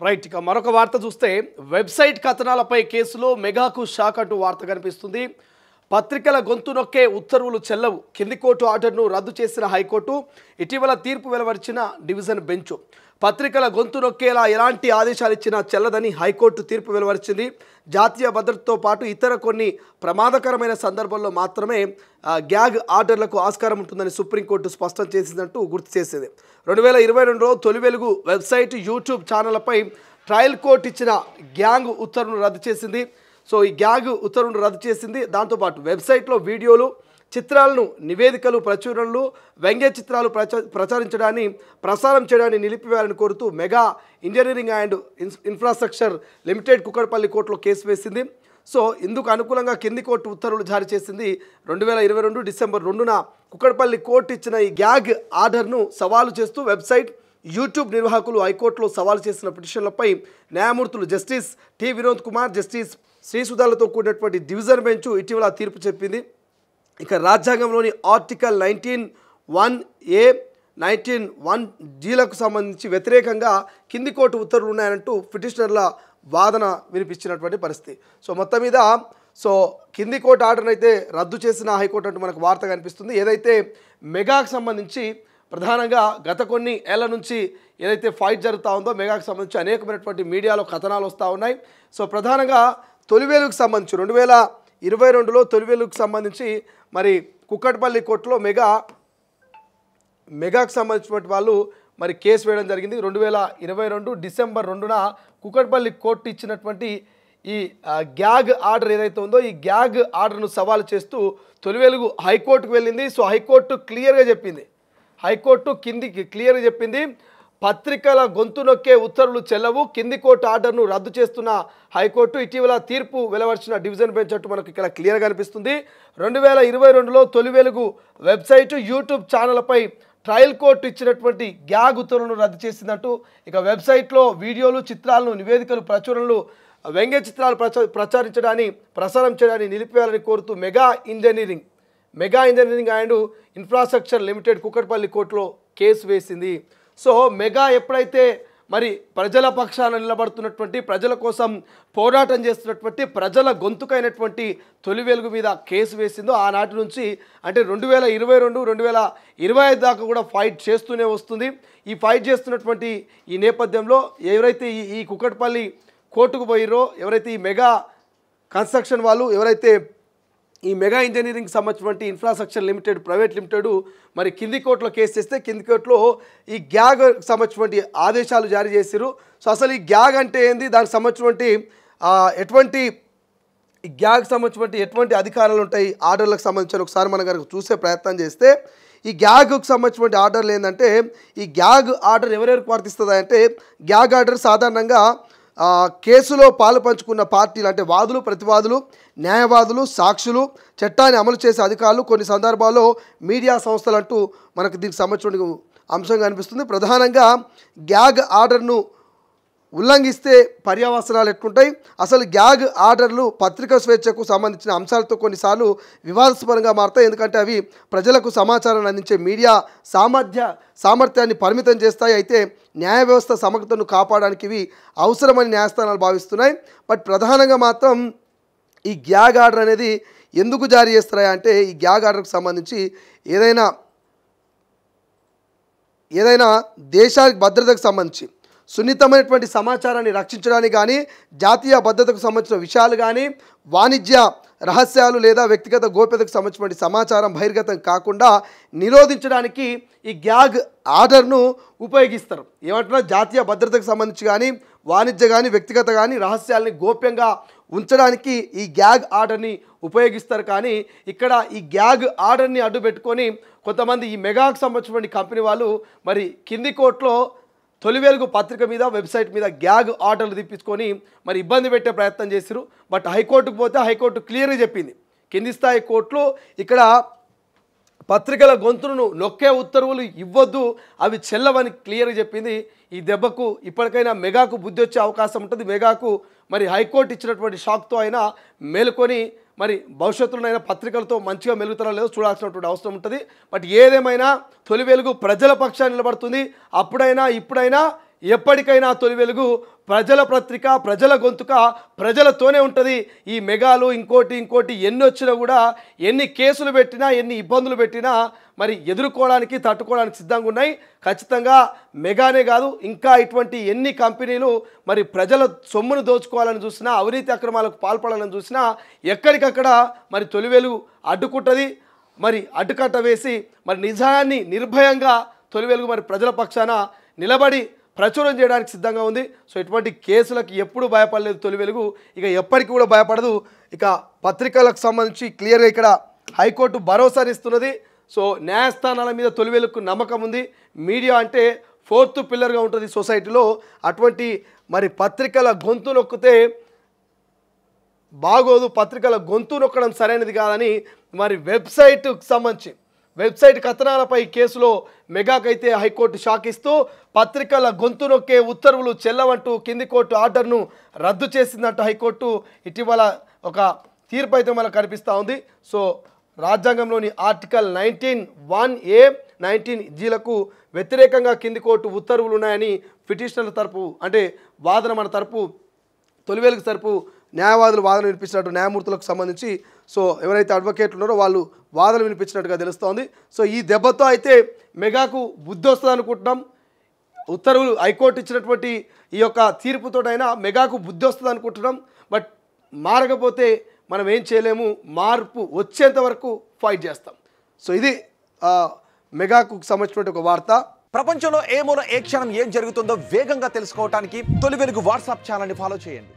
Right ఇక మరొక వార్త చూస్తే వెబ్సైట్ కథనాలపై కేసులో మెగాకు షాక్ అంటూ వార్త కనిపిస్తుంది. పత్రికల గొంతు నొక్కే ఉత్తర్వులు చెల్లవు, కింది కోర్టు ఆర్డర్ను రద్దు చేసిన హైకోర్టు, ఇటీవల తీర్పు వెలువరించిన డివిజన్ బెంచ్. పత్రికల గొంతు నొక్కేలా ఎలాంటి ఆదేశాలు ఇచ్చినా చెల్లదని హైకోర్టు తీర్పు వెలువరించింది. జాతీయ భద్రతతో పాటు ఇతర కొన్ని ప్రమాదకరమైన సందర్భాల్లో మాత్రమే గ్యాగ్ ఆర్డర్లకు ఆస్కారం ఉంటుందని సుప్రీంకోర్టు స్పష్టం చేసిందంటూ గుర్తు చేసింది. 2022లో తొలి వెలుగు వెబ్సైట్, యూట్యూబ్ ఛానళ్లపై ట్రయల్ కోర్టు ఇచ్చిన గ్యాంగ్ ఉత్తర్వును రద్దు చేసింది. సో ఈ గ్యాగ్ ఉత్తర్వును రద్దు చేసింది. దాంతోపాటు వెబ్సైట్లో వీడియోలు, చిత్రాలను, నివేదికలు, ప్రచురణలు, వ్యంగ్య చిత్రాలు ప్రసారం చేయడాన్ని నిలిపివేయాలని కోరుతూ mega engineering and infrastructure limited Kukkadapalli కోర్టులో కేసు వేసింది. సో ఇందుకు అనుకూలంగా కింది కోర్టు ఉత్తర్వులు జారీ చేసింది. 2022 డిసెంబర్ 2న కుక్కడపల్లి కోర్టు ఇచ్చిన ఈ గ్యాగ్ ఆర్డర్ను సవాలు చేస్తూ వెబ్సైట్, యూట్యూబ్ నిర్వాహకులు హైకోర్టులో సవాలు చేసిన పిటిషన్లపై న్యాయమూర్తులు justice T Vinod Kumar, justice శ్రీసుధాలతో కూడినటువంటి డివిజన్ బెంచ్ ఇటీవల తీర్పు చెప్పింది. ఇక రాజ్యాంగంలోని ఆర్టికల్ 19(1)(a), 19(1)(g)లకు సంబంధించి వ్యతిరేకంగా కింది కోర్టు ఉత్తర్వులు ఉన్నాయంటూ పిటిషనర్ల వాదన వినిపించినటువంటి పరిస్థితి. సో మొత్తం మీద కింది కోర్టు ఆర్డర్ని అయితే రద్దు చేసిన హైకోర్టు అంటూ మనకు వార్త కనిపిస్తుంది. ఏదైతే మెగాకు సంబంధించి ప్రధానంగా గత కొన్ని ఏళ్ల నుంచి ఏదైతే ఫైట్ జరుగుతూ ఉందో మెగాకు సంబంధించి అనేకమైనటువంటి మీడియాలో కథనాలు వస్తూ ఉన్నాయి. సో ప్రధానంగా తొలి వెలుగుకు సంబంధించి 2022లో తొలి వెలుగుకు సంబంధించి మరి కుక్కడపల్లి కోర్టులో మెగాకు సంబంధించినటువంటి వాళ్ళు మరి కేసు వేయడం జరిగింది. 2022 డిసెంబర్ 2న కుక్కడపల్లి కోర్టు ఇచ్చినటువంటి ఈ గ్యాగ్ ఆర్డర్ ఏదైతే ఉందో ఈ గ్యాగ్ ఆర్డర్ను సవాలు చేస్తూ తొలి వెలుగు హైకోర్టుకు వెళ్ళింది. సో హైకోర్టు క్లియర్గా చెప్పింది, పత్రికల గొంతు నొక్కే ఉత్తర్వులు చెల్లవు, కింది కోర్టు ఆర్డర్ను రద్దు చేస్తున్న హైకోర్టు, ఇటీవల తీర్పు వెలువరించిన డివిజన్ బెంచ్ అంటూ మనకు ఇక్కడ క్లియర్గా కనిపిస్తుంది. 2022లో తొలి వెలుగు వెబ్సైటు, యూట్యూబ్ ఛానళ్లపై ట్రయల్ కోర్టు ఇచ్చినటువంటి గ్యాగ్ ఉత్తర్వులను రద్దు చేసిందంటూ ఇక వెబ్సైట్లో వీడియోలు, చిత్రాలను, నివేదికలు, ప్రచురణలు, వ్యంగ్య చిత్రాలు ప్రసారం చేయడాన్ని నిలిపివేయాలని కోరుతూ mega engineering and infrastructure limited Kukkadapalli కోర్టులో కేసు వేసింది. సో మెగా ఎప్పుడైతే మరి ప్రజల పక్షాన నిలబడుతున్నటువంటి, ప్రజల కోసం పోరాటం చేస్తున్నటువంటి, ప్రజల గొంతుకైనటువంటి తొలి వెలుగు మీద కేసు వేసిందో ఆనాటి నుంచి అంటే 2022, 2025 దాకా కూడా ఫైట్ చేస్తూనే వస్తుంది. ఈ ఫైట్ చేస్తున్నటువంటి ఈ నేపథ్యంలో ఎవరైతే ఈ కుక్కడపల్లి కోర్టుకు పోయిరో, ఎవరైతే ఈ మెగా కన్స్ట్రక్షన్ వాళ్ళు, ఎవరైతే ఈ మెగా ఇంజనీరింగ్ సంబంధించినటువంటి ఇన్ఫ్రాస్ట్రక్చర్ లిమిటెడ్ ప్రైవేట్ లిమిటెడ్ మరి కింది కోర్టులో కేసు చేస్తే కింది కోర్టులో ఈ గ్యాగ్ సంబంధించినటువంటి ఆదేశాలు జారీ చేశారు. సో అసలు ఈ గ్యాగ్ అంటే ఏంది, దానికి సంబంధించినటువంటి ఈ గ్యాగ్ సంబంధించినటువంటి ఎటువంటి అధికారాలు ఉంటాయి ఆర్డర్లకు సంబంధించిన ఒకసారి మనం కనుక చూసే ప్రయత్నం చేస్తే ఈ గ్యాగ్కు సంబంధించినటువంటి ఆర్డర్లు ఏంటంటే ఈ గ్యాగ్ ఆర్డర్ ఎవరెవరికి వర్తిస్తుంది అంటే గ్యాగ్ ఆర్డర్ సాధారణంగా కేసులో పాలు పంచుకున్న పార్టీలు అంటే వాదులు, ప్రతివాదులు, న్యాయవాదులు, సాక్షులు, చట్టాన్ని అమలు చేసే అధికారులు, కొన్ని సందర్భాల్లో మీడియా సంస్థలు అంటూ మనకు దీనికి సంబంధించిన అంశం కనిపిస్తుంది. ప్రధానంగా గ్యాగ్ ఆర్డర్ను ఉల్లంఘిస్తే పర్యవసనాలు ఎట్లుంటాయి, అసలు గ్యాగ్ ఆర్డర్లు పత్రికా స్వేచ్ఛకు సంబంధించిన అంశాలతో కొన్నిసార్లు వివాదాస్పదంగా మారుతాయి. ఎందుకంటే అవి ప్రజలకు సమాచారాన్ని అందించే మీడియా సామర్థ్యాన్ని పరిమితం చేస్తాయి. అయితే న్యాయ వ్యవస్థ సమగ్రతను కాపాడడానికి ఇవి అవసరమని న్యాయస్థానాలు భావిస్తున్నాయి. బట్ ప్రధానంగా మాత్రం ఈ గ్యాగ్ ఆర్డర్ అనేది ఎందుకు జారీ చేస్తారా అంటే ఈ గ్యాగ్ ఆర్డర్కి సంబంధించి ఏదైనా దేశానికి భద్రతకు సంబంధించి సున్నితమైనటువంటి సమాచారాన్ని రక్షించడానికి కానీ, జాతీయ భద్రతకు సంబంధించిన విషయాలు కానీ, వాణిజ్య రహస్యాలు లేదా వ్యక్తిగత గోప్యతకు సంబంధించినటువంటి సమాచారం బహిర్గతం కాకుండా నిరోధించడానికి ఈ గ్యాగ్ ఆర్డర్ను ఉపయోగిస్తారు. ఏమంటున్నా, జాతీయ భద్రతకు సంబంధించి కానీ, వాణిజ్య కానీ, వ్యక్తిగత కానీ రహస్యాలని గోప్యంగా ఉంచడానికి ఈ గ్యాగ్ ఆర్డర్ని ఉపయోగిస్తారు. కానీ ఇక్కడ ఈ గ్యాగ్ ఆర్డర్ని అడ్డు పెట్టుకొని కొంతమంది ఈ మెగాకు సంబంధించినటువంటి కంపెనీ వాళ్ళు మరి కింది కోర్టులో తొలి వెలుగు పత్రిక మీద, వెబ్సైట్ మీద గ్యాగ్ ఆర్డర్లు తెప్పించుకొని మరి ఇబ్బంది పెట్టే ప్రయత్నం చేశారు. బట్ హైకోర్టుకు పోతే హైకోర్టు క్లియర్గా చెప్పింది, కింది స్థాయి కోర్టులో ఇక్కడ పత్రికల గొంతును నొక్కే ఉత్తర్వులు ఇవ్వద్దు, అవి చెల్లవని క్లియర్గా చెప్పింది. ఈ దెబ్బకు ఇప్పటికైనా మెగాకు బుద్ధి వచ్చే అవకాశం ఉంటుంది. మెగాకు మరి హైకోర్టు ఇచ్చినటువంటి షాక్తో అయినా మేలుకొని మరి భవిష్యత్తులోనైనా పత్రికలతో మంచిగా మెలుగుతారో లేదో చూడాల్సినటువంటి అవసరం ఉంటుంది. బట్ ఏదేమైనా తొలి వెలుగు ప్రజల పక్షాన్ని నిలబడుతుంది. అప్పుడైనా ఇప్పుడైనా ఎప్పటికైనా తొలి వెలుగు ప్రజల పత్రిక, ప్రజల గొంతుక, ప్రజలతోనే ఉంటుంది. ఈ మెగాలు ఇంకోటి ఎన్ని వచ్చినా కూడా, ఎన్ని కేసులు పెట్టినా, ఎన్ని ఇబ్బందులు పెట్టినా మరి ఎదుర్కోవడానికి, తట్టుకోవడానికి సిద్ధంగా ఉన్నాయి. ఖచ్చితంగా మెగానే కాదు, ఇంకా ఇటువంటి ఎన్ని కంపెనీలు మరి ప్రజల సొమ్మును దోచుకోవాలని చూసినా, అవినీతి అక్రమాలకు పాల్పడాలని చూసినా ఎక్కడికక్కడ మరి తొలి వెలుగు అడ్డుకుంటుంది. మరి అడ్డుకట్ట వేసి మరి నిజాన్ని నిర్భయంగా తొలి వెలుగు మరి ప్రజల పక్షాన నిలబడి ప్రచురం చేయడానికి సిద్ధంగా ఉంది. సో ఇటువంటి కేసులకు ఎప్పుడు భయపడలేదు తొలి వెలుగు, ఇక ఎప్పటికీ కూడా భయపడదు. ఇక పత్రికలకు సంబంధించి క్లియర్గా ఇక్కడ హైకోర్టు భరోసానిస్తున్నది. సో న్యాయస్థానాల మీద తొలి వెలుగుకు నమ్మకం ఉంది. మీడియా అంటే ఫోర్త్ పిల్లర్గా ఉంటుంది సొసైటీలో. అటువంటి మరి పత్రికల గొంతు నొక్కితే బాగోదు, పత్రికల గొంతు నొక్కడం సరైనది కాదని మరి వెబ్సైట్కి సంబంధించి వెబ్సైట్ కథనాలపై కేసులో మెగాకైతే హైకోర్టు షాక్ ఇస్తూ పత్రికల గొంతు నొక్కే ఉత్తర్వులు చెల్లవంటూ కింది కోర్టు ఆర్డర్ను రద్దు చేసిందంట హైకోర్టు. ఇటీవల ఒక తీర్పు అయితే మనకు కనిపిస్తూ ఉంది. సో రాజ్యాంగంలోని ఆర్టికల్ 19(1)(a), 19(g)లకు వ్యతిరేకంగా కింది కోర్టు ఉత్తర్వులు ఉన్నాయని పిటిషనర్ల తరపు అంటే వాదన మన తరపు తొలి వెలుగు తరపు న్యాయవాదులు వాదన వినిపించినట్టు న్యాయమూర్తులకు సంబంధించి సో ఎవరైతే అడ్వకేట్లు ఉన్నారో వాళ్ళు వాదన వినిపించినట్టుగా తెలుస్తోంది. సో ఈ దెబ్బతో అయితే మెగాకు బుద్ధి వస్తుంది అనుకుంటున్నాం. ఉత్తర్వులు హైకోర్టు ఇచ్చినటువంటి ఈ యొక్క తీర్పుతోటైనా మెగాకు బుద్ధి వస్తుంది అనుకుంటున్నాం. బట్ మారకపోతే మనం ఏం చేయలేము, మార్పు వచ్చేంత వరకు ఫైట్ చేస్తాం. సో ఇది మెగాకు సంబంధించినటువంటి ఒక వార్త. ప్రపంచంలో ఏ మూల ఏ క్షణం ఏం జరుగుతుందో వేగంగా తెలుసుకోవడానికి తొలి వెలుగు వాట్సాప్ ఛానల్ని ఫాలో చేయండి.